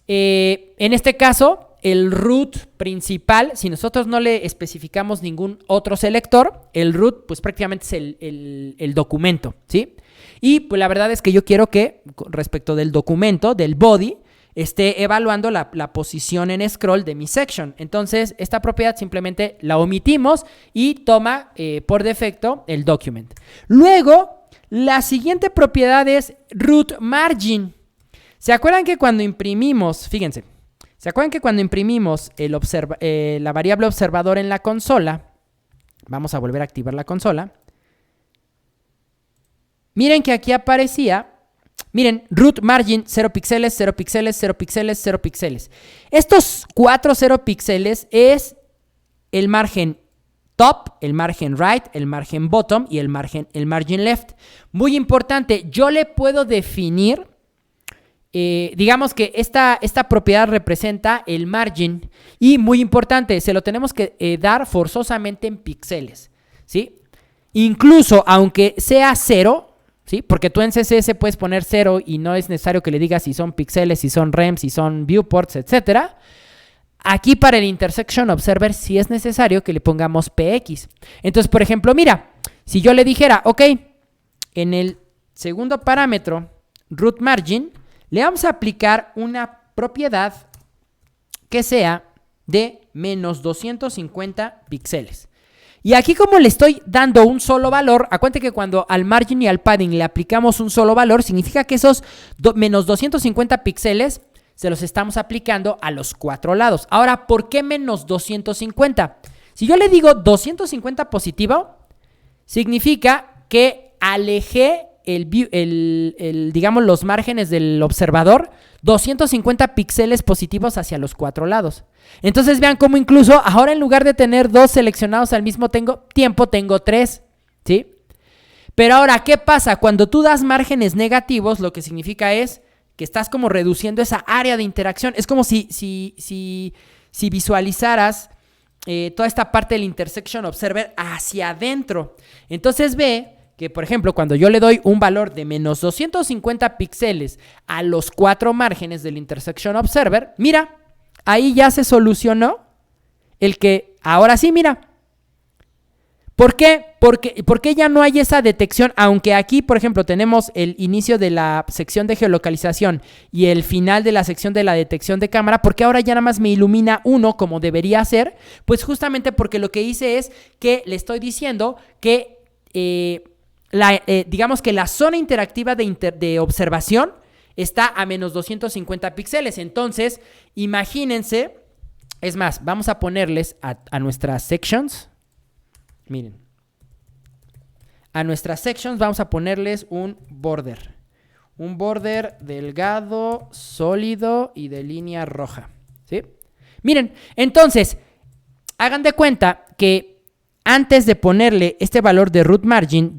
[SPEAKER 1] en este caso, el root principal, si nosotros no le especificamos ningún otro selector, el root pues prácticamente es el documento, ¿sí? Y pues la verdad es que yo quiero que respecto del documento, del body, esté evaluando la posición en scroll de mi section. Entonces, esta propiedad simplemente la omitimos y toma por defecto el document. Luego, la siguiente propiedad es root margin. ¿Se acuerdan que cuando imprimimos, fíjense, ¿se acuerdan que cuando imprimimos la variable observador en la consola, vamos a volver a activar la consola, miren que aquí aparecía, miren, root margin 0 píxeles, 0 píxeles, 0 píxeles, 0 píxeles. Estos 4 0 píxeles es el margen top, el margen right, el margen bottom y el margin left. Muy importante, yo le puedo definir, digamos que esta propiedad representa el margin y muy importante, se lo tenemos que dar forzosamente en píxeles, ¿sí? Incluso aunque sea 0, ¿sí? Porque tú en CSS puedes poner 0 y no es necesario que le digas si son píxeles, si son rems, si son viewports, etcétera. Aquí para el Intersection Observer sí es necesario que le pongamos PX. Entonces, por ejemplo, mira, si yo le dijera, ok, en el segundo parámetro, root margin, le vamos a aplicar una propiedad que sea de menos 250 píxeles. Y aquí como le estoy dando un solo valor, acuérdate que cuando al margin y al padding le aplicamos un solo valor, significa que esos menos 250 píxeles se los estamos aplicando a los 4 lados. Ahora, ¿por qué menos 250? Si yo le digo 250 positivo, significa que alejé digamos, los márgenes del observador 250 píxeles positivos hacia los 4 lados. Entonces vean cómo incluso ahora en lugar de tener 2 seleccionados al mismo tiempo, tengo 3, ¿sí? Pero ahora, ¿qué pasa? Cuando tú das márgenes negativos, lo que significa es que estás como reduciendo esa área de interacción. Es como si visualizaras toda esta parte del Intersection Observer hacia adentro. Entonces ve que, por ejemplo, cuando yo le doy un valor de menos 250 píxeles a los 4 márgenes del Intersection Observer, mira, ahí ya se solucionó el que, ahora sí, mira. ¿Por qué? Porque ya no hay esa detección, aunque aquí, por ejemplo, tenemos el inicio de la sección de geolocalización y el final de la sección de la detección de cámara, porque ahora ya nada más me ilumina uno como debería ser, pues justamente porque lo que hice es que le estoy diciendo que digamos que la zona interactiva de observación está a menos 250 píxeles. Entonces, imagínense, es más, vamos a ponerles a nuestras sections, miren, a nuestras sections vamos a ponerles un border delgado, sólido y de línea roja, ¿sí? Miren, entonces, hagan de cuenta que antes de ponerle este valor de root margin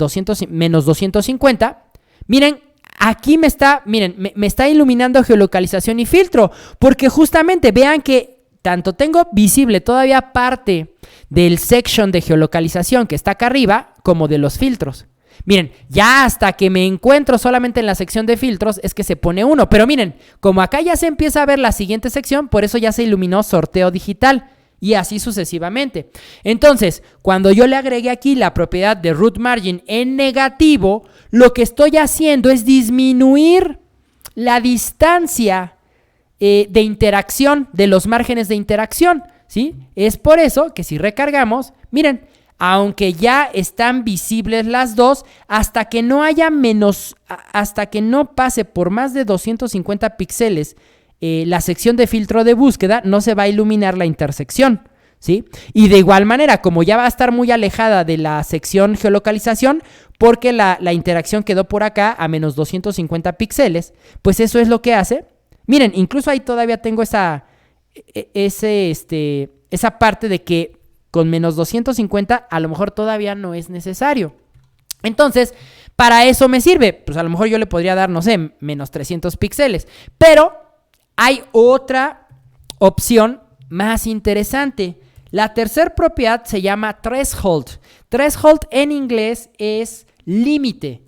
[SPEAKER 1] menos 250, miren, aquí me está iluminando geolocalización y filtro, porque justamente vean que tanto tengo visible todavía parte del section de geolocalización que está acá arriba, como de los filtros. Miren, ya hasta que me encuentro solamente en la sección de filtros es que se pone 1, pero miren, como acá ya se empieza a ver la siguiente sección, por eso ya se iluminó sorteo digital. y así sucesivamente. Entonces, cuando yo le agregué aquí la propiedad de root margin en negativo, lo que estoy haciendo es disminuir la distancia de interacción, de los márgenes de interacción, ¿sí? Es por eso que si recargamos, miren, aunque ya están visibles las dos, hasta que no pase por más de 250 píxeles la sección de filtro de búsqueda, no se va a iluminar la intersección, ¿sí? Y de igual manera, como ya va a estar muy alejada de la sección geolocalización, porque la interacción quedó por acá a menos 250 píxeles, pues eso es lo que hace. Miren, incluso ahí todavía tengo esa parte de que con menos 250 a lo mejor todavía no es necesario. Entonces, para eso me sirve. Pues a lo mejor yo le podría dar, no sé, menos 300 píxeles. Pero hay otra opción más interesante. La tercera propiedad se llama threshold. Threshold en inglés es límite.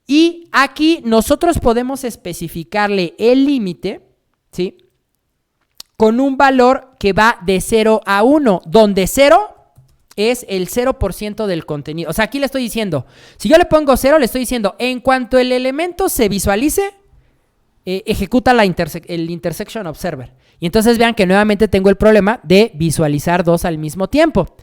[SPEAKER 1] Y aquí nosotros podemos especificarle el límite, ¿sí?, con un valor que va de 0 a 1, donde 0 es el 0% del contenido. O sea, aquí le estoy diciendo, si yo le pongo 0, le estoy diciendo, en cuanto el elemento se visualice, ejecuta el intersection observer. Y entonces vean que nuevamente tengo el problema de visualizar dos al mismo tiempo.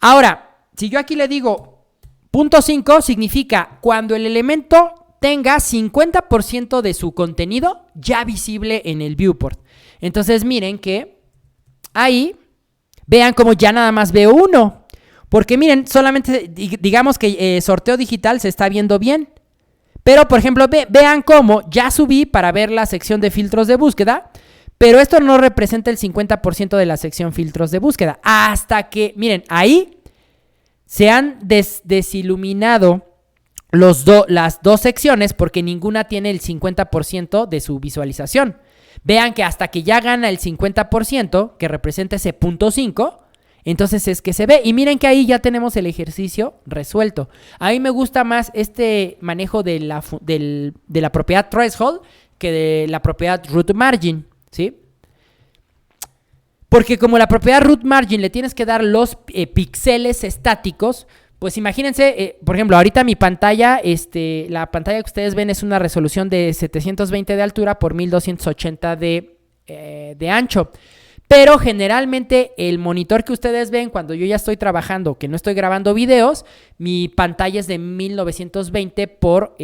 [SPEAKER 1] Ahora, si yo aquí le digo 0.5, significa cuando el elemento tenga 50% de su contenido ya visible en el viewport. Entonces miren que ahí, vean como ya nada más veo uno. Porque miren, solamente digamos que sorteo digital se está viendo bien. Pero, por ejemplo, vean cómo ya subí para ver la sección de filtros de búsqueda, pero esto no representa el 50% de la sección filtros de búsqueda. Hasta que, miren, ahí se han desiluminado las dos secciones porque ninguna tiene el 50% de su visualización. Vean que hasta que ya gana el 50%, que representa ese 0.5, entonces es que se ve. Y miren que ahí ya tenemos el ejercicio resuelto. A mí me gusta más este manejo de la propiedad threshold que de la propiedad root margin, ¿sí? Porque como la propiedad root margin le tienes que dar los píxeles estáticos, pues imagínense, por ejemplo, ahorita mi pantalla, la pantalla que ustedes ven es una resolución de 720 de altura por 1280 de ancho. Pero generalmente el monitor que ustedes ven cuando yo ya estoy trabajando, que no estoy grabando videos, mi pantalla es de 1920 por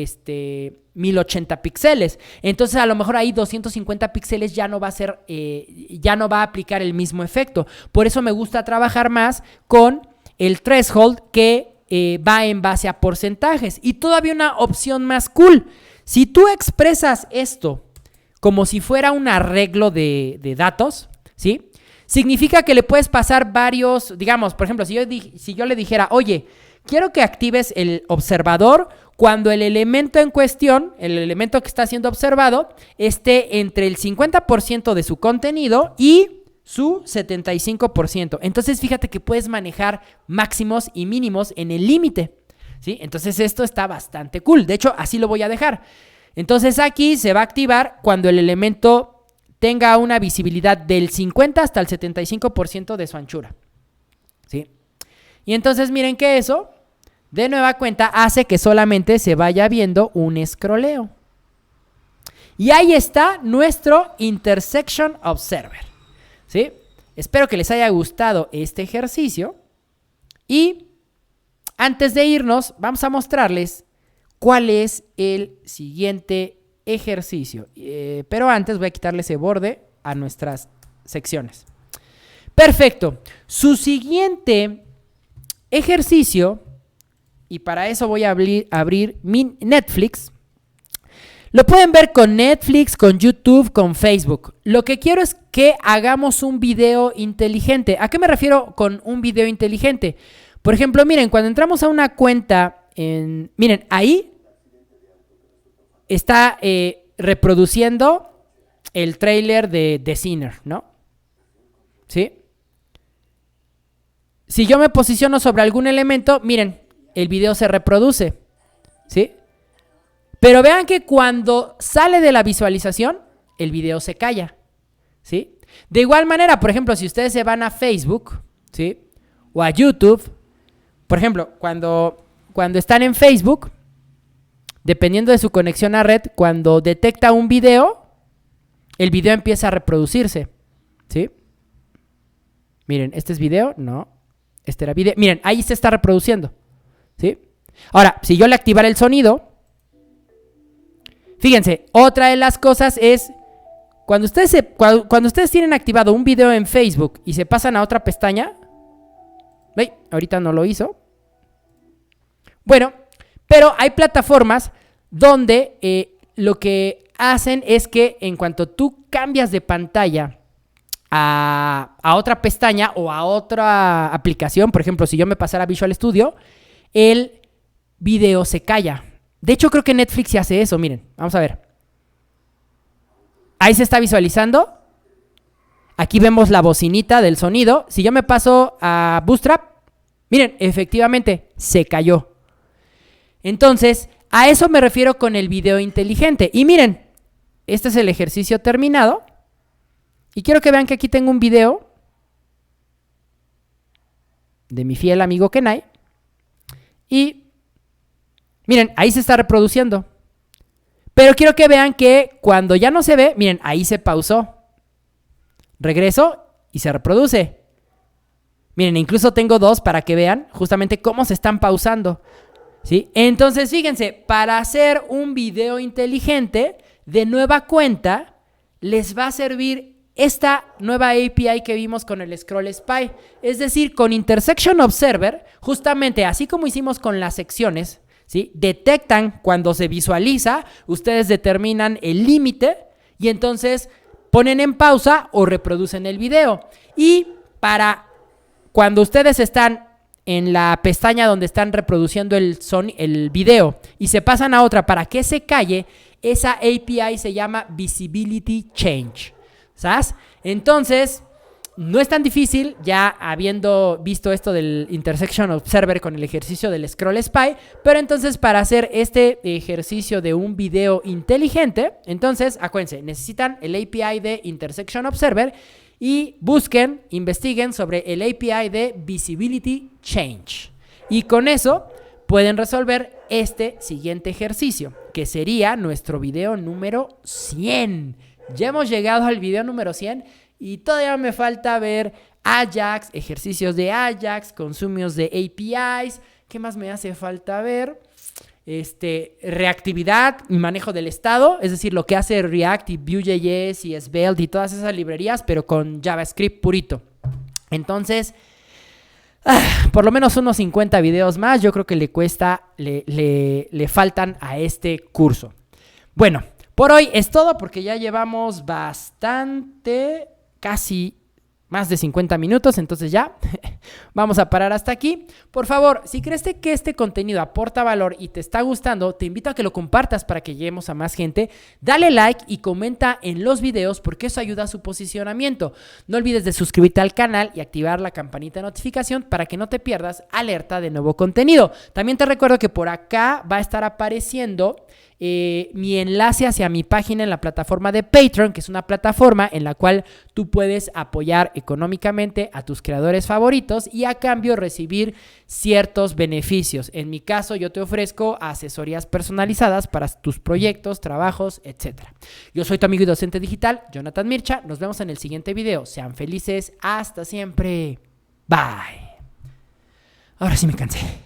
[SPEAKER 1] 1080 píxeles. Entonces a lo mejor ahí 250 píxeles ya no va a ser, ya no va a aplicar el mismo efecto. Por eso me gusta trabajar más con el threshold que va en base a porcentajes. Y todavía una opción más cool. Si tú expresas esto como si fuera un arreglo de datos, ¿sí? Significa que le puedes pasar varios, digamos, por ejemplo, si yo le dijera, oye, quiero que actives el observador cuando el elemento en cuestión, el elemento que está siendo observado, esté entre el 50% de su contenido y su 75%. Entonces, fíjate que puedes manejar máximos y mínimos en el límite, ¿sí? Entonces, esto está bastante cool. De hecho, así lo voy a dejar. Entonces, aquí se va a activar cuando el elemento tenga una visibilidad del 50 hasta el 75% de su anchura, ¿sí? Y entonces miren que eso, de nueva cuenta, hace que solamente se vaya viendo un escroleo. Y ahí está nuestro Intersection Observer, ¿sí? Espero que les haya gustado este ejercicio. Y antes de irnos, vamos a mostrarles cuál es el siguiente ejercicio, pero antes voy a quitarle ese borde a nuestras secciones. Perfecto. Su siguiente ejercicio, y para eso voy a abrir mi Netflix. Lo pueden ver con Netflix, con YouTube, con Facebook. Lo que quiero es que hagamos un video inteligente. ¿A qué me refiero con un video inteligente? Por ejemplo, miren, cuando entramos a una cuenta, miren, ahí está reproduciendo el tráiler de The Sinner, ¿no? ¿Sí? Si yo me posiciono sobre algún elemento, miren, el video se reproduce, ¿sí? Pero vean que cuando sale de la visualización, el video se calla, ¿sí? De igual manera, por ejemplo, si ustedes se van a Facebook, ¿sí? O a YouTube, por ejemplo, cuando están en Facebook, dependiendo de su conexión a red, cuando detecta un video, el video empieza a reproducirse, ¿sí? Miren, ¿este es video? No. Este era video. Miren, ahí se está reproduciendo, ¿sí? Ahora, si yo le activara el sonido, fíjense, otra de las cosas es, cuando ustedes tienen activado un video en Facebook y se pasan a otra pestaña, ¿veis? Ahorita no lo hizo. Bueno, pero hay plataformas donde lo que hacen es que en cuanto tú cambias de pantalla a otra pestaña o a otra aplicación, por ejemplo, si yo me pasara a Visual Studio, el video se calla. De hecho, creo que Netflix sí hace eso. Miren, vamos a ver. Ahí se está visualizando. Aquí vemos la bocinita del sonido. Si yo me paso a Bootstrap, miren, efectivamente, se cayó. Entonces, a eso me refiero con el video inteligente. Y miren, este es el ejercicio terminado. Y quiero que vean que aquí tengo un video de mi fiel amigo Kenai. Y miren, ahí se está reproduciendo. Pero quiero que vean que cuando ya no se ve, miren, ahí se pausó. Regreso y se reproduce. Miren, incluso tengo dos para que vean justamente cómo se están pausando, ¿sí? Entonces, fíjense, para hacer un video inteligente de nueva cuenta, les va a servir esta nueva API que vimos con el Scroll Spy. Es decir, con Intersection Observer, justamente así como hicimos con las secciones, ¿sí? Detectan cuando se visualiza, ustedes determinan el límite y entonces ponen en pausa o reproducen el video. Y para cuando ustedes están en la pestaña donde están reproduciendo el video y se pasan a otra para que se calle, esa API se llama Visibility Change, ¿sabes? Entonces, no es tan difícil, ya habiendo visto esto del Intersection Observer con el ejercicio del Scroll Spy, pero entonces para hacer este ejercicio de un video inteligente, entonces, acuérdense, necesitan el API de Intersection Observer y busquen, investiguen sobre el API de Visibility Change. Y con eso pueden resolver este siguiente ejercicio, que sería nuestro video número 100. Ya hemos llegado al video número 100 y todavía me falta ver Ajax, ejercicios de Ajax, consumios de APIs. ¿Qué más me hace falta ver? Reactividad y manejo del estado, es decir, lo que hace React y Vue.js y Svelte y todas esas librerías, pero con JavaScript purito. Entonces, por lo menos unos 50 videos más, yo creo que le faltan a este curso. Bueno, por hoy es todo porque ya llevamos bastante, casi más de 50 minutos, entonces ya vamos a parar hasta aquí. Por favor, si crees que este contenido aporta valor y te está gustando, te invito a que lo compartas para que lleguemos a más gente. Dale like y comenta en los videos porque eso ayuda a su posicionamiento. No olvides de suscribirte al canal y activar la campanita de notificación para que no te pierdas alerta de nuevo contenido. También te recuerdo que por acá va a estar apareciendo mi enlace hacia mi página en la plataforma de Patreon, que es una plataforma en la cual tú puedes apoyar económicamente a tus creadores favoritos y a cambio recibir ciertos beneficios. En mi caso, yo te ofrezco asesorías personalizadas para tus proyectos, trabajos, etc. Yo soy tu amigo y docente digital, Jonathan Mircha. Nos vemos en el siguiente video. Sean felices. Hasta siempre. Bye. Ahora sí me cansé.